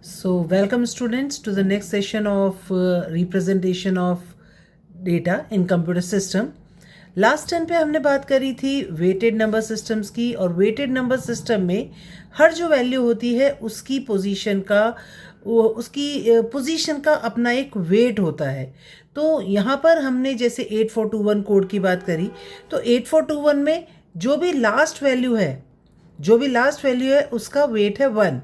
So, welcome students to the next session of representation of data in computer system. Last time पे हमने बात करी थी weighted number systems की, और वेटेड नंबर सिस्टम में हर जो वैल्यू होती है उसकी पोजीशन का अपना एक वेट होता है। तो यहाँ पर हमने जैसे 8421 कोड की बात करी, तो 8421 में जो भी लास्ट वैल्यू है उसका वेट है 1,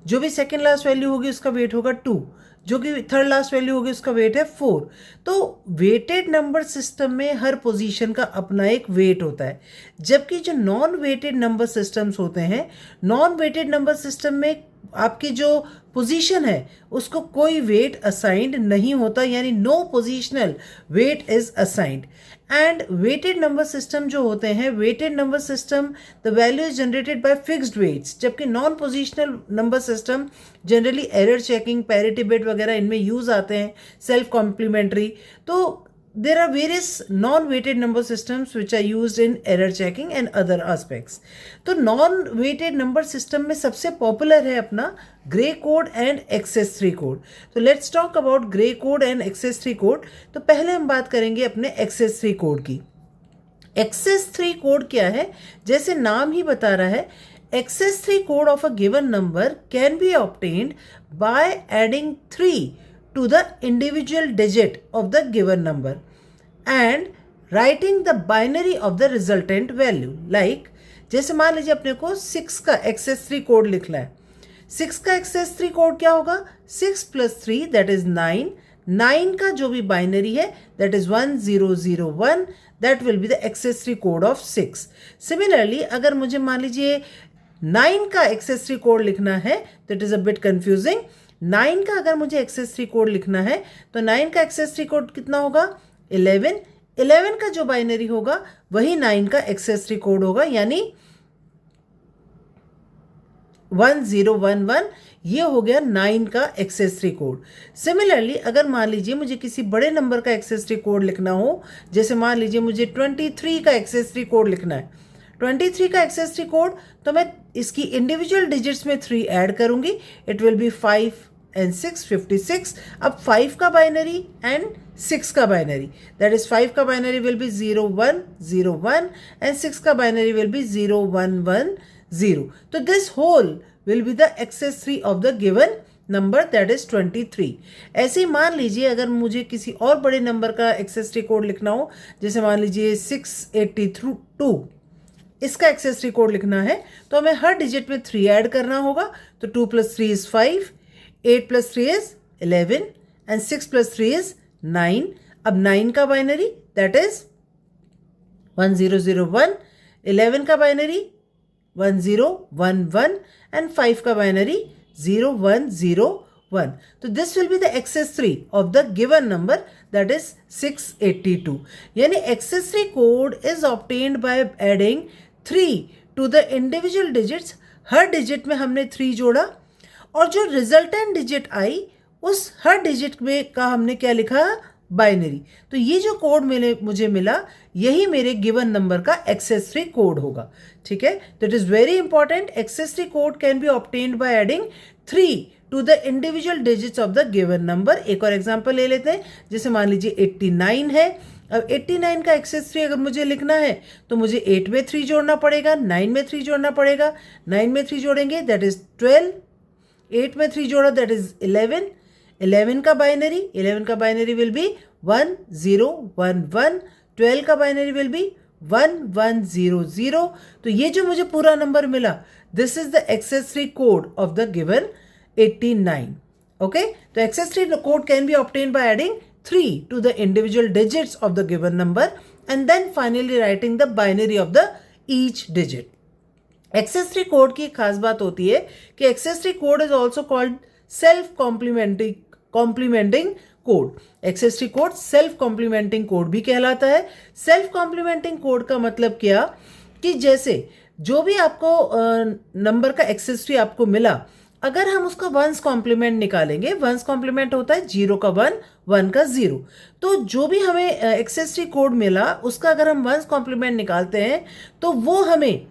जो भी सेकेंड लास्ट वैल्यू होगी उसका वेट होगा 2, जो कि थर्ड लास्ट वैल्यू होगी उसका वेट है 4। तो वेटेड नंबर सिस्टम में हर पोजीशन का अपना एक वेट होता है, जबकि जो नॉन वेटेड नंबर सिस्टम्स होते हैं, नॉन वेटेड नंबर सिस्टम में आपकी जो पोजीशन है उसको कोई वेट असाइंड नहीं होता, यानी no positional weight is assigned. And weighted number system जो होते हैं, weighted number system the value is generated by fixed weights, जबकि non positional number system generally error checking, parity bit वगैरह इनमें यूज आते हैं, सेल्फ कॉम्प्लीमेंट्री। तो there are various non-weighted number systems which are used in error checking and other aspects. तो non-weighted number system में सबसे popular है अपना gray code and excess 3 code. तो let's talk about gray code and excess 3 code. तो पहले हम बात करेंगे अपने एक्सेस 3 कोड की। एक्सेस 3 कोड क्या है? जैसे नाम ही बता रहा है, excess 3 code of a given number can be obtained by adding 3 to the individual digit of the given number and writing the binary of the resultant value. Like जैसे मान लीजिए अपने को 6 का एक्सेस 3 कोड लिखना है। 6 का एक्सेस 3 कोड क्या होगा? 6 + 3 दैट इज 9। 9 का जो भी बाइनरी है that is 1001, that will be the excess 3 code of 6। Similarly अगर मुझे मान लीजिए 9 का एक्सेस 3 कोड लिखना है, that is a bit confusing. 9 का अगर मुझे एक्सेस 3 कोड लिखना है तो 9 का एक्सेस 3 कोड कितना होगा? 11। 11 का जो बाइनरी होगा वही 9 का एक्सेस 3 कोड होगा, यानी 1011। ये हो गया 9 का एक्सेस 3 कोड। सिमिलरली अगर मान लीजिए मुझे किसी बड़े नंबर का एक्सेस 3 कोड लिखना हो, जैसे मान लीजिए मुझे 23 का एक्सेस 3 कोड लिखना है, 23 का एक्सेस 3 कोड, तो मैं इसकी इंडिविजुअल डिजिट्स में 3 ऐड करूंगी, इट विल बी 5 and 6, 56। अब 5 का बाइनरी एंड 6 का बाइनरी, दैट इज 5 का बाइनरी विल बी 0101 एंड 6 का बाइनरी विल बी 0110। तो this whole will be the excess 3 of the given number, that is 23। ऐसे ही मान लीजिए अगर मुझे किसी और बड़े नंबर का एक्सेस 3 कोड लिखना हो, जैसे मान लीजिए 682, इसका एक्सेस 3 कोड लिखना है, तो हमें हर डिजिट में 3 ऐड करना होगा। तो 2 + 3 is 5, 8 + 3 is 11 and 6 + 3 is 9। अब 9 का बाइनरी दैट इज 1001, 11 का बाइनरी 1011 एंड 5 का बाइनरी 0101। तो this will be the excess 3 of the given number, that is 682। यानी excess 3 code is obtained by adding 3 to the individual digits. हर digit में हमने 3 जोड़ा, और जो रिजल्टेंट डिजिट आई उस हर डिजिट में का हमने क्या लिखा? बाइनरी। तो ये जो कोड मुझे मिला, यही मेरे गिवन नंबर का एक्सेस 3 कोड होगा। ठीक है, तो it is very important. Excess 3 code can be obtained by adding 3 to the individual digits of the given number. एक और एग्जांपल ले लेते हैं, जैसे मान लीजिए 89 है। अब 89 का एक्सेस 3 अगर मुझे लिखना है तो मुझे 8 में 3 जोड़ना पड़ेगा, 9 में 3 जोड़ना पड़ेगा। 9 में 3 जोड़ेंगे दैट इज 12, 8 में 3 जोड़ा दैट इज 11। 11 का बाइनरी विल बी 1011। 12 का बाइनरी विल बी 1100। तो ये जो मुझे पूरा नंबर मिला, this is the excess 3 code of the given 89। Okay, तो excess 3 code can be obtained by adding 3 to the individual digits of the given number and then finally writing the binary of the each digit. Excess 3 code की खास बात होती है कि excess 3 code is also called self complementing code. Excess 3 code self complementing code भी कहलाता है। Self complementing code का मतलब क्या कि जैसे जो भी आपको नंबर का एक्सेस 3 आपको मिला, अगर हम उसका वंस कॉम्प्लीमेंट निकालेंगे, वंस कॉम्प्लीमेंट होता है 0 का 1, 1 का 0, तो जो भी हमें एक्सेस 3 कोड मिला उसका अगर हम वंस कॉम्प्लीमेंट निकालते हैं तो वो हमें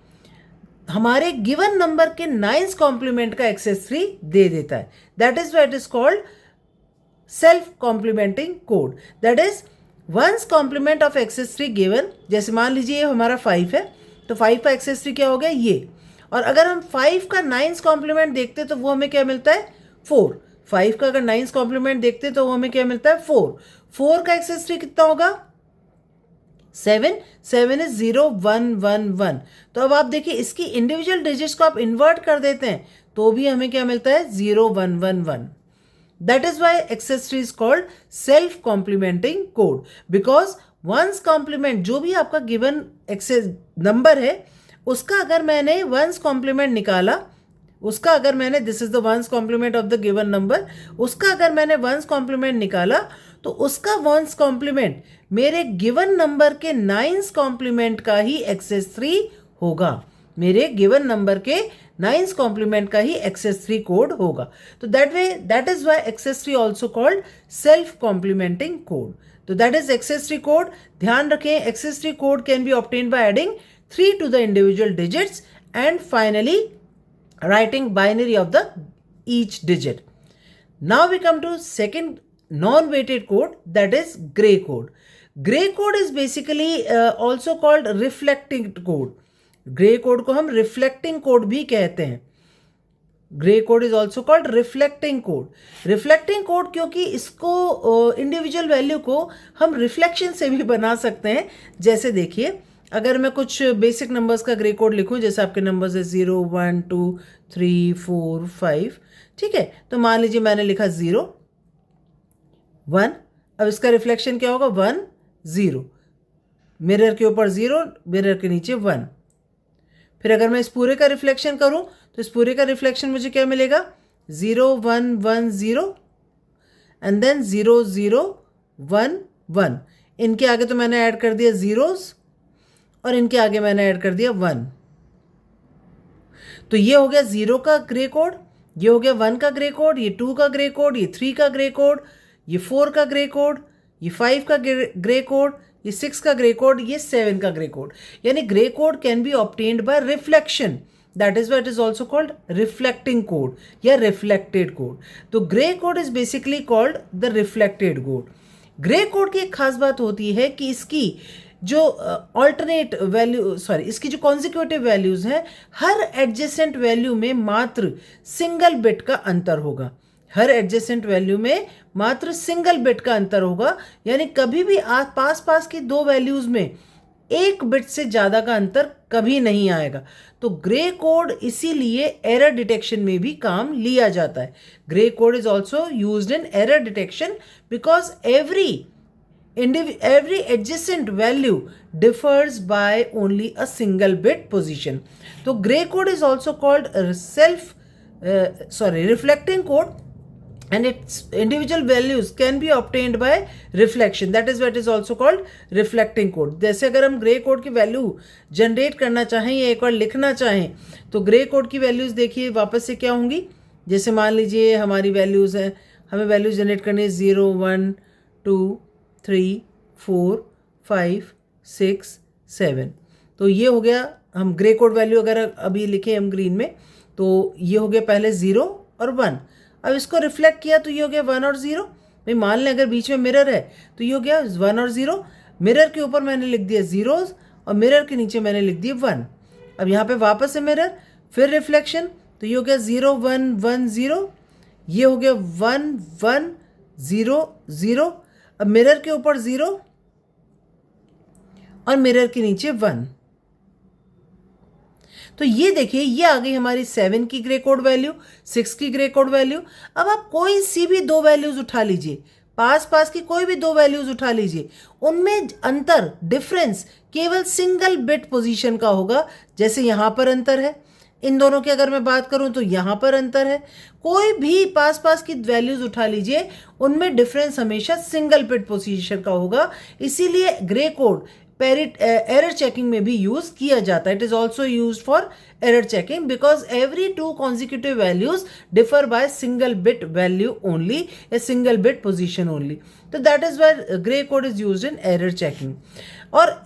हमारे गिवन नंबर के 9th कॉम्प्लीमेंट का एक्सेस 3 दे देता है. That is what is called self complementing code. That is one's complement of excess 3 given. जैसे मान लीजिए हमारा 5 है, तो 5 का एक्सेस 3 क्या हो गया ये. और अगर हम 5 का 9th कॉम्प्लीमेंट देखते तो वो हमें क्या मिलता है 4. 5 का अगर 9th कॉम्प्लीमेंट देखते तो वो हमें क्या मिलता है 4. 4 का एक्सेस 3 कितना होगा 7. 7 इज 0 1 1 1. तो अब आप देखिए इसकी इंडिविजुअल डिजिट्स को आप इन्वर्ट कर देते हैं तो भी हमें क्या मिलता है 0 1 1 1. That is why excess 3 is called self-complementing code, because once complement जो भी आपका given excess number है उसका अगर मैंने ones complement निकाला, उसका अगर मैंने this is the ones complement of the given number, उसका अगर मैंने ones complement निकाला तो उसका ones complement मेरे given number के 9th complement का ही excess 3 होगा. मेरे गिवन नंबर के 9th कॉम्प्लीमेंट का ही एक्सेस 3 कोड होगा. तो that is why excess 3 also called self complementing code. तो दैट इज एक्सेस 3 कोड. ध्यान रखें excess 3 code can be obtained by adding 3 to the individual digits and finally writing binary of the each digit. Now we come to second non weighted code, that is gray code. Gray code is basically also called reflecting code. Gray code को हम reflecting code भी कहते हैं. Grey code is also called reflecting code. Reflecting code क्योंकि इसको individual value को हम reflection से भी बना सकते हैं. जैसे देखिए अगर मैं कुछ बेसिक नंबर्स का ग्रे कोड लिखूं, जैसे आपके नंबर्स है 0 1 2 3 4 5, ठीक है. तो मान लीजिए मैंने लिखा 0 1. अब इसका रिफ्लेक्शन क्या होगा 1 0. मिरर के ऊपर 0, मिरर के नीचे 1. फिर अगर मैं इस पूरे का रिफ्लेक्शन करूं तो इस पूरे का रिफ्लेक्शन मुझे क्या मिलेगा 0 1 1 0 एंड देन 0 0 1 1. इनके आगे तो मैंने ऐड कर दिया जीरोस और इनके आगे मैंने ऐड कर दिया 1. तो ये हो गया 0 का ग्रे कोड, ये हो गया 1 का ग्रे कोड, ये 2 का ग्रे कोड, ये 3 का ग्रे कोड, ये 4 का ग्रे कोड, ये 5 का ग्रे कोड, ये 6 का ग्रे कोड, ये 7 का ग्रे कोड. यानी grey code can be obtained bye reflection. That is what is also called reflecting code या रिफ्लेक्टेड कोड. तो grey code is basically called the reflected code. Gray code की एक खास बात होती है कि इसकी जो ऑल्टरनेट वैल्यू इसकी जो कॉन्जिक्यूटिव वैल्यूज हैं हर एडजेसेंट वैल्यू में मात्र सिंगल बिट का अंतर होगा. हर एडजेसेंट वैल्यू में मात्र सिंगल बिट का अंतर होगा. यानी कभी भी पास की दो वैल्यूज में एक बिट से ज़्यादा का अंतर कभी नहीं आएगा. तो ग्रे कोड इसीलिए एरर डिटेक्शन में भी काम लिया जाता है. Grey code is also used in error detection because every adjacent value differs by only a single bit position. So gray code is also called reflecting code, and its individual values can be obtained by reflection. That is what is also called reflecting code. जैसे अगर हम grey code की value generate करना चाहें या एक बार लिखना चाहें तो ग्रे कोड की वैल्यूज़ देखिए वापस से क्या होंगी. जैसे मान लीजिए हमारी वैल्यूज़ हैं, हमें वैल्यूज जनरेट करनी है 0 1 2 3 4 5 6 7. तो ये हो गया. हम ग्रे कोड वैल्यू अगर अभी लिखें हम ग्रीन में तो ये हो गया पहले 0 और 1. अब इसको रिफ्लेक्ट किया तो ये हो गया 1 और 0. भाई मान लें अगर बीच में मिरर है तो ये हो गया 1 और 0. मिरर के ऊपर मैंने लिख दिया जीरोस और मिरर के नीचे मैंने लिख दिया 1. अब यहाँ पे वापस है मिरर, फिर रिफ्लेक्शन, तो ये हो गया 0 1 1 0. ये हो गया 1 1 0 0. अब मिरर के ऊपर 0 और मिरर के नीचे 1. तो ये देखिए ये आ गई हमारी 7 की ग्रे कोड वैल्यू, 6 की ग्रे कोड वैल्यू. अब आप कोई सी भी दो वैल्यूज उठा लीजिए, पास की कोई भी दो वैल्यूज उठा लीजिए, उनमें अंतर डिफरेंस केवल सिंगल बिट पोजीशन का होगा. जैसे यहाँ पर अंतर है, इन दोनों की अगर मैं बात करूं तो यहाँ पर अंतर है. कोई भी पास की वैल्यूज उठा लीजिए, उनमें डिफरेंस हमेशा सिंगल बिट पोजीशन का होगा. इसीलिए ग्रे कोड एरर चेकिंग में भी यूज किया जाता है. It is also use for error checking because every two consecutive values differ by single bit value only, या सिंगल बिट पोजीशन ओनली. तो that is why gray code is use in error checking. और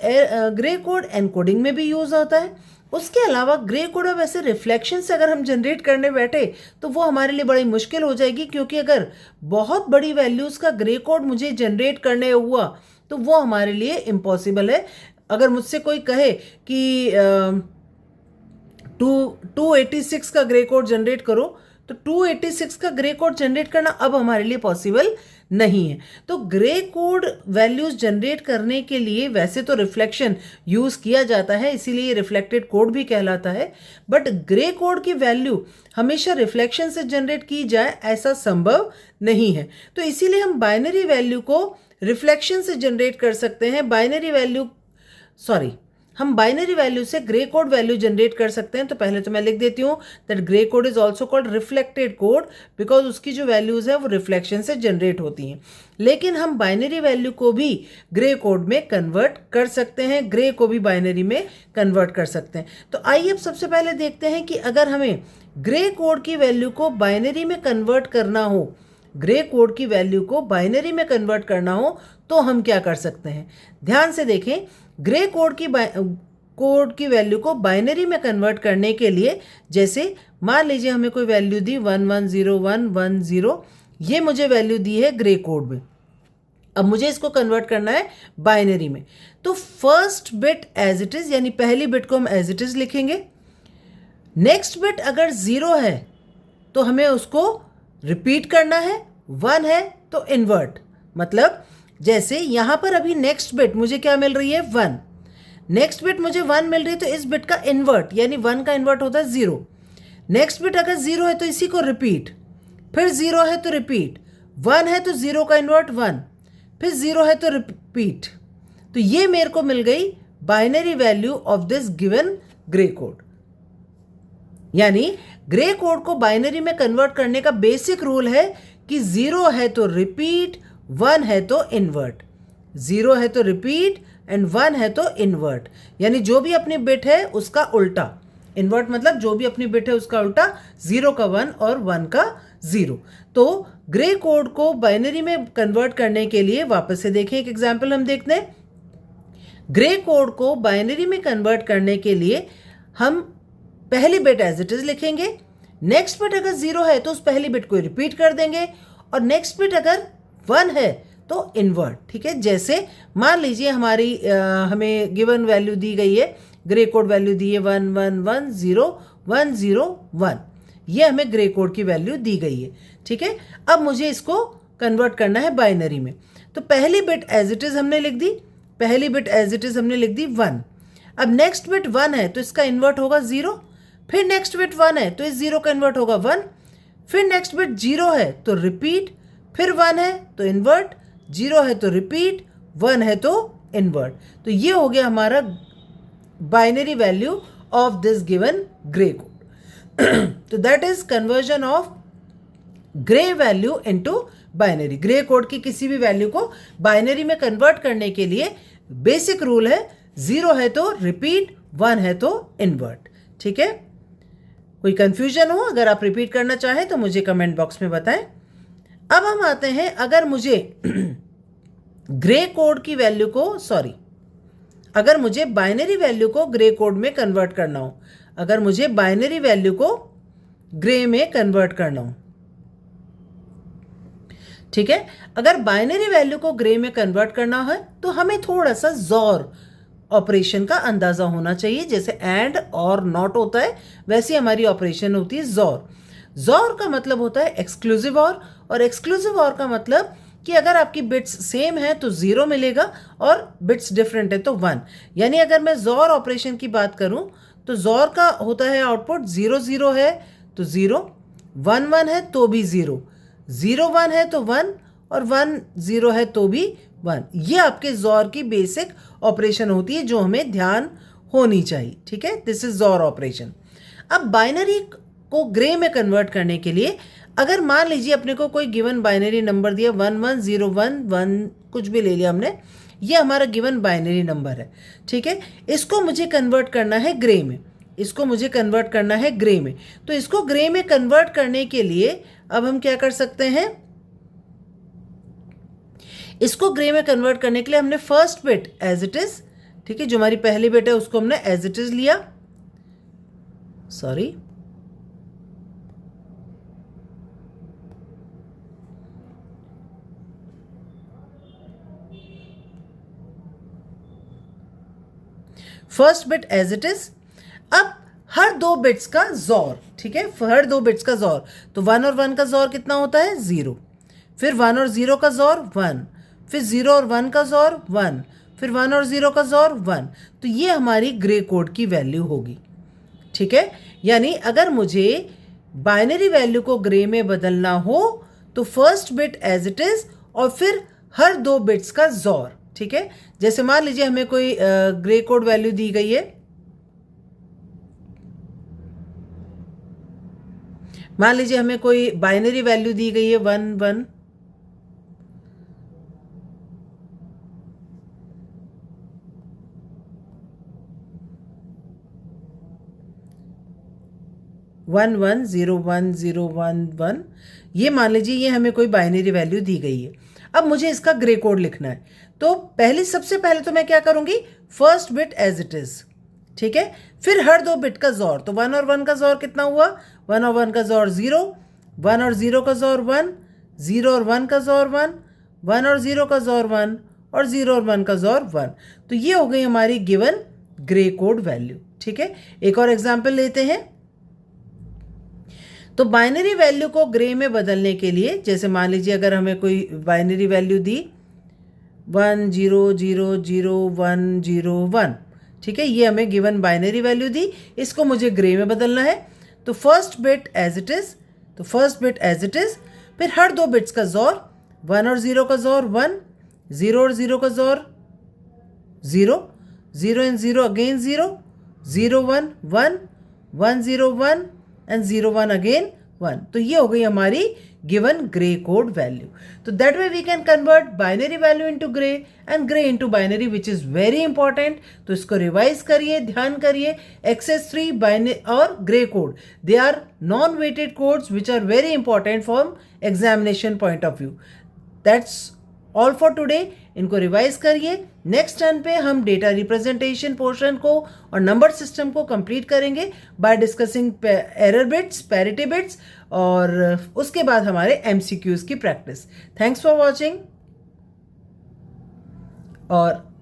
gray code encoding में भी use होता है. उसके अलावा grey code अब ऐसे रिफ्लेक्शन से अगर हम जनरेट करने बैठे तो वो हमारे लिए बड़ी मुश्किल हो जाएगी, क्योंकि अगर बहुत बड़ी वैल्यूज़ का ग्रे कोड मुझे जनरेट करने हुआ तो वो हमारे लिए इम्पॉसिबल है। अगर मुझसे कोई कहे कि 286 का ग्रे कोड जनरेट करो, तो 286 का ग्रे कोड जनरेट करना अब हमारे लिए पॉसिबल नहीं है। तो ग्रे कोड वैल्यूज जनरेट करने के लिए वैसे तो रिफ्लेक्शन यूज़ किया जाता है, इसीलिए रिफ्लेक्टेड कोड भी कहलाता है, बट ग्रे कोड की वैल्यू हमेशा रिफ्लेक्शन से जनरेट की जाए ऐसा संभव नहीं है। तो इसीलिए हम बाइनरी वैल्यू को रिफ्लेक्शन से जनरेट कर सकते हैं। हम बाइनरी वैल्यू से ग्रे कोड वैल्यू जनरेट कर सकते हैं। तो पहले तो मैं लिख देती हूँ that grey code is also called reflected code because उसकी जो वैल्यूज़ है वो रिफ्लेक्शन से जनरेट होती हैं। लेकिन हम बाइनरी वैल्यू को भी ग्रे कोड में कन्वर्ट कर सकते हैं, ग्रे को भी बाइनरी में कन्वर्ट कर सकते हैं। तो आइए अब सबसे पहले देखते हैं कि अगर हमें ग्रे कोड की वैल्यू को बाइनरी में कन्वर्ट करना हो, ग्रे कोड की वैल्यू को बाइनरी में कन्वर्ट करना हो तो हम क्या कर सकते हैं। ध्यान से देखें, ग्रे कोड की वैल्यू को बाइनरी में कन्वर्ट करने के लिए, जैसे मान लीजिए हमें कोई वैल्यू दी 110110, ये मुझे वैल्यू दी है ग्रे कोड में। अब मुझे इसको कन्वर्ट करना है बाइनरी में। तो first bit as it is, यानी पहली बिट को हम एज इट इज लिखेंगे। नेक्स्ट बिट अगर 0 है तो हमें उसको रिपीट करना है, 1 है तो इन्वर्ट। मतलब जैसे यहाँ पर अभी नेक्स्ट बिट मुझे क्या मिल रही है 1, नेक्स्ट बिट मुझे 1 मिल रही है तो इस बिट का इन्वर्ट, यानी 1 का इन्वर्ट होता है 0। नेक्स्ट बिट अगर 0 है तो इसी को रिपीट, फिर 0 है तो रिपीट, 1 है तो 0 का इन्वर्ट 1, फिर 0 है तो रिपीट। तो ये मेरे को मिल गई binary value of this given gray code. यानी ग्रे कोड को बाइनरी में कन्वर्ट करने का बेसिक रूल है कि 0 है तो रिपीट, 1 है तो इन्वर्ट, 0 है तो रिपीट एंड 1 है तो इन्वर्ट। यानी जो भी अपनी बिट है उसका उल्टा, इन्वर्ट मतलब जो भी अपनी बिट है उसका उल्टा, 0 का 1 और 1 का 0। तो ग्रे कोड को बाइनरी में कन्वर्ट करने के लिए वापस से देखें, एक एग्जाम्पल हम देखते हैं। ग्रे कोड को बाइनरी में कन्वर्ट करने के लिए हम पहली बिट एज इट इज लिखेंगे, नेक्स्ट बिट अगर 0 है तो उस पहली बिट को रिपीट कर देंगे, और नेक्स्ट बिट अगर 1 है तो इन्वर्ट। ठीक है, जैसे मान लीजिए हमें गिवन वैल्यू दी गई है, ग्रे कोड वैल्यू दी है 11101011, ये हमें ग्रे कोड की वैल्यू दी गई है। ठीक है, अब मुझे इसको कन्वर्ट करना है बाइनरी में। तो पहली बिट एज इट इज हमने लिख दी, पहली बिट एज इट इज हमने लिख दी 1। अब नेक्स्ट बिट 1 है तो इसका इन्वर्ट होगा 0, फिर नेक्स्ट बिट 1 है तो इस 0 का इन्वर्ट होगा 1, फिर नेक्स्ट बिट 0 है तो रिपीट, फिर 1 है तो इन्वर्ट, 0 है तो रिपीट, 1 है तो इन्वर्ट। तो ये हो गया हमारा binary value of this given gray code. तो that is conversion of gray value into binary. Gray code की किसी भी वैल्यू को बाइनरी में कन्वर्ट करने के लिए बेसिक रूल है 0 है तो रिपीट, 1 है तो इन्वर्ट। ठीक है, कोई कंफ्यूजन हो, अगर आप रिपीट करना चाहें तो मुझे कमेंट बॉक्स में बताएं। अब हम आते हैं, अगर मुझे ग्रे कोड की वैल्यू को अगर मुझे बाइनरी वैल्यू को ग्रे कोड में कन्वर्ट करना हो, अगर मुझे बाइनरी वैल्यू को ग्रे में कन्वर्ट करना हो, ठीक है, अगर बाइनरी वैल्यू को ग्रे में कन्वर्ट करना है तो हमें थोड़ा सा जोर ऑपरेशन का अंदाजा होना चाहिए। जैसे एंड और नॉट होता है वैसी हमारी ऑपरेशन होती है जोर। जोर का मतलब होता है एक्सक्लूसिव और एक्सक्लूसिव और का मतलब कि अगर आपकी बिट्स सेम है तो 0 मिलेगा और बिट्स डिफरेंट है तो 1। यानी अगर मैं जोर ऑपरेशन की बात करूं तो जोर का होता है आउटपुट 0 0 है तो 0, 1 1 है तो भी 0, 0 1 है तो 1 और 1 0 है तो भी 1। ये आपके जोर की बेसिक ऑपरेशन होती है जो हमें ध्यान होनी चाहिए। ठीक है, दिस इज जोर ऑपरेशन। अब बाइनरी को ग्रे में कन्वर्ट करने के लिए, अगर मान लीजिए अपने को कोई गिवन बाइनरी नंबर दिया 11011 कुछ भी ले लिया हमने, ये हमारा गिवन बाइनरी नंबर है। ठीक है, इसको मुझे कन्वर्ट करना है ग्रे में, इसको मुझे कन्वर्ट करना है ग्रे में। तो इसको ग्रे में कन्वर्ट करने के लिए अब हम क्या कर सकते हैं, इसको ग्रे में कन्वर्ट करने के लिए हमने first bit as it is, ठीक है, जो हमारी पहली बिट है उसको हमने एज इट इज लिया, sorry, first bit as it is. अब हर दो बिट्स का जोर, ठीक है, हर दो बिट्स का जोर, तो 1 और 1 का जोर कितना होता है 0, फिर 1 और 0 का जोर 1, फिर 0 और 1 का जोर 1, फिर 1 और 0 का जोर 1। तो ये हमारी ग्रे कोड की वैल्यू होगी, ठीक है। यानी अगर मुझे बाइनरी वैल्यू को ग्रे में बदलना हो तो first bit as it is और फिर हर दो बिट्स का जोर, ठीक है। जैसे मान लीजिए हमें कोई ग्रे कोड वैल्यू दी गई है, मान लीजिए हमें कोई बाइनरी वैल्यू दी गई है 1 1, one one zero one zero one one, ये मान लीजिए ये हमें कोई बाइनरी वैल्यू दी गई है। अब मुझे इसका ग्रे कोड लिखना है, तो सबसे पहले तो मैं क्या करूँगी, first bit as it is, ठीक है। फिर हर दो बिट का जोर, तो 1 और 1 का जोर कितना हुआ, 1 और 1 का जोर 0, 1 और 0 का जोर 1, 0 और 1 का जोर 1, 1 और 0 का जोर 1, और 0 और 1 का जोर 1। तो ये हो गई हमारी गिवन ग्रे कोड वैल्यू, ठीक है। एक और एग्जाम्पल लेते हैं। तो बाइनरी वैल्यू को ग्रे में बदलने के लिए, जैसे मान लीजिए अगर हमें कोई बाइनरी वैल्यू दी 1 0 0 0 1 0 1, ठीक है, ये हमें गिवन बाइनरी वैल्यू दी, इसको मुझे ग्रे में बदलना है। तो first bit as it is, तो first bit as it is, फिर हर दो बिट्स का जोर, 1 और 0 का जोर 1, 0 और 0 का जोर 0, 0 एंड 0 अगेन 0, 0 1 1, 1 0 1 एंड 0 1 अगेन 1। तो ये हो गई हमारी गिवन ग्रे कोड वैल्यू। तो that way we can convert binary value into gray and gray into binary, which is very important. तो इसको रिवाइज करिए, ध्यान करिए। XS3 बाइनरी और gray code, they are non weighted codes which are very important from examination point of view. That's all for today. इनको revise करिए। Next turn पे हम डेटा रिप्रेजेंटेशन पोर्शन को और नंबर सिस्टम को कंप्लीट करेंगे by discussing error bits, parity bits, और उसके बाद हमारे MCQs की प्रैक्टिस। Thanks for watching. और